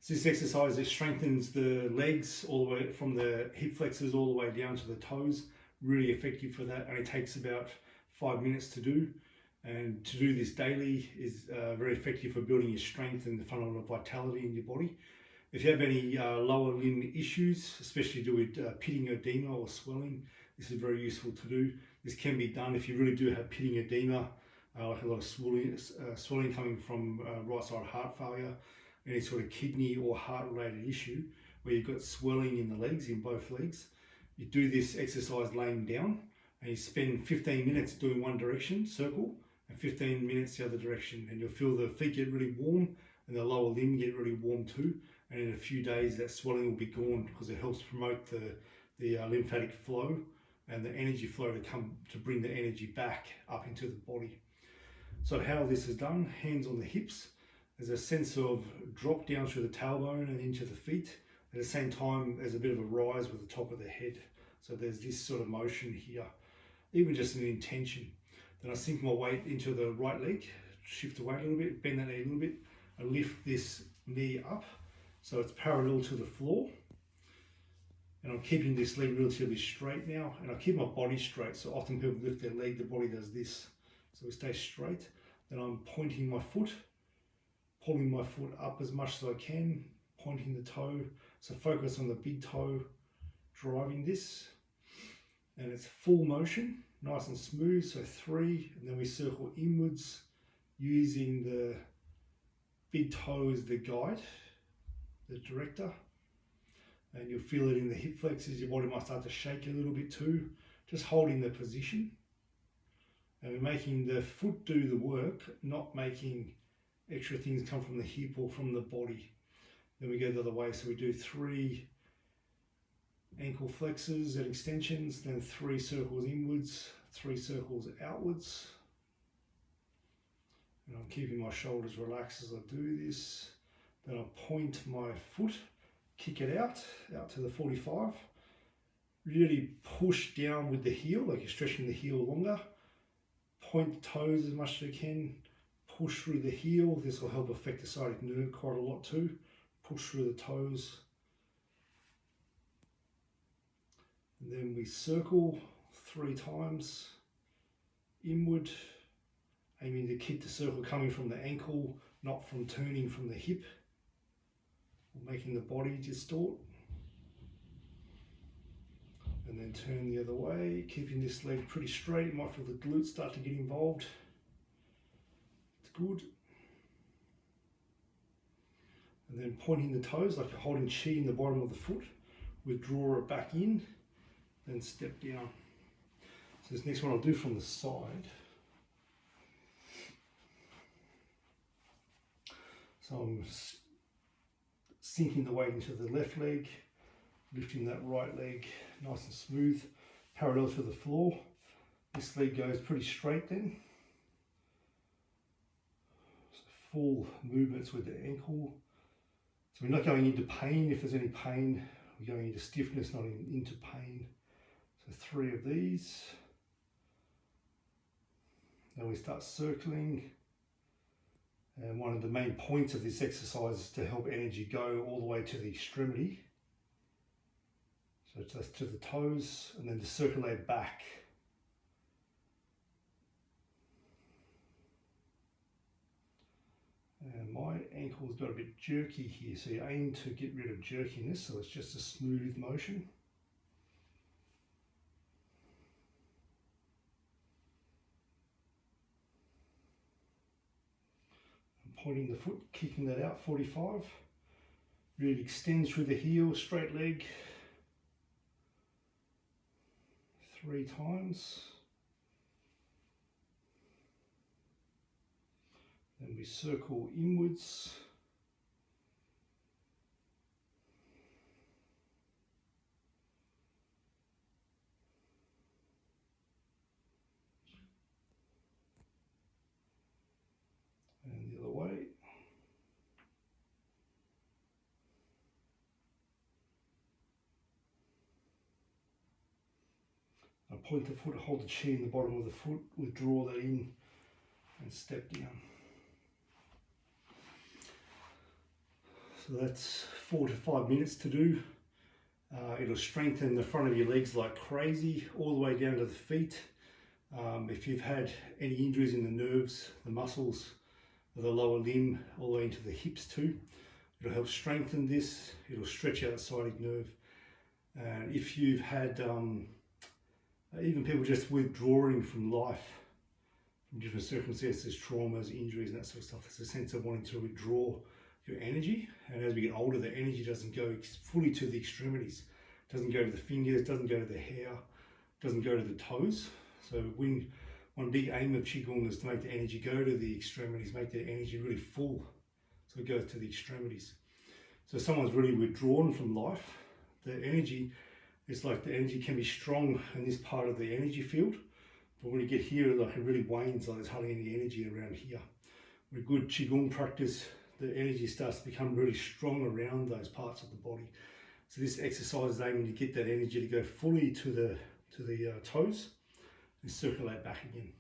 So this exercise, it strengthens the legs all the way from the hip flexors all the way down to the toes. Really effective for that, and it takes about 5 minutes to do. And to do this daily is very effective for building your strength and the fundamental vitality in your body. If you have any lower limb issues, especially to do with pitting edema or swelling, this is very useful to do. This can be done if you really do have pitting edema, like a lot of swelling coming from right side heart failure, any sort of kidney or heart related issue where you've got swelling in the legs, in both legs. You do this exercise laying down and you spend 15 minutes doing one direction, circle, and 15 minutes the other direction, and you'll feel the feet get really warm and the lower limb get really warm too, and in a few days that swelling will be gone because it helps promote the lymphatic flow and the energy flow to bring the energy back up into the body. So how this is done: hands on the hips, there's a sense of drop down through the tailbone and into the feet. At the same time, there's a bit of a rise with the top of the head. So there's this sort of motion here, even just an intention. Then I sink my weight into the right leg, shift the weight a little bit, bend that knee a little bit, and lift this knee up so it's parallel to the floor. And I'm keeping this leg relatively straight now, and I keep my body straight. So often people lift their leg, the body does this. So we stay straight. Then I'm pointing my foot, pulling my foot up as much as I can, pointing the toe. So focus on the big toe driving this. And it's full motion, nice and smooth. So 3, and then we circle inwards using the big toe as the guide, the director. And you'll feel it in the hip flexors. Your body might start to shake a little bit too, just holding the position. And we're making the foot do the work, not making extra things come from the hip or from the body. Then we go the other way, so we do 3 ankle flexors and extensions, then 3 circles inwards, 3 circles outwards. And I'm keeping my shoulders relaxed as I do this. Then I point my foot, kick it out to the 45. Really push down with the heel, like you're stretching the heel longer. Point the toes as much as you can. Push through the heel. This will help affect the sciatic nerve quite a lot too. Push through the toes. And then we circle 3 times inward, aiming to keep the circle coming from the ankle, not from turning from the hip, or making the body distort. And then turn the other way, keeping this leg pretty straight. You might feel the glutes start to get involved. It's good. And then pointing the toes like you're holding chi in the bottom of the foot. Withdraw it back in, then step down. So this next one I'll do from the side. So I'm sinking the weight into the left leg, lifting that right leg nice and smooth, parallel to the floor. This leg goes pretty straight then. So full movements with the ankle. So we're not going into pain. If there's any pain, we're going into stiffness, not into pain. So 3 of these. Then we start circling. And one of the main points of this exercise is to help energy go all the way to the extremity. So just to the toes, and then to circulate back. And my ankle's got a bit jerky here, so you aim to get rid of jerkiness, so it's just a smooth motion. I'm pointing the foot, kicking that out, 45. Really extend through the heel, straight leg. 3 times. Then we circle inwards. And the other way. I point the foot, hold the chi in the bottom of the foot, withdraw that in and step down. So that's 4 to 5 minutes to do. It'll strengthen the front of your legs like crazy, all the way down to the feet. If you've had any injuries in the nerves, the muscles of the lower limb, all the way into the hips too, it'll help strengthen this. It'll stretch out the sciatic nerve. And if you've had even people just withdrawing from life, from different circumstances, traumas, injuries, and that sort of stuff, there's a sense of wanting to withdraw your energy. And as we get older, the energy doesn't go fully to the extremities. It doesn't go to the fingers, doesn't go to the hair, doesn't go to the toes. So one big aim of Qigong is to make the energy go to the extremities, make the energy really full, so it goes to the extremities. So if someone's really withdrawn from life, the energy, it's like the energy can be strong in this part of the energy field, but when you get here, like it really wanes, like there's hardly any energy around here. With good Qigong practice, the energy starts to become really strong around those parts of the body. So this exercise is aiming to get that energy to go fully to the toes and circulate back again.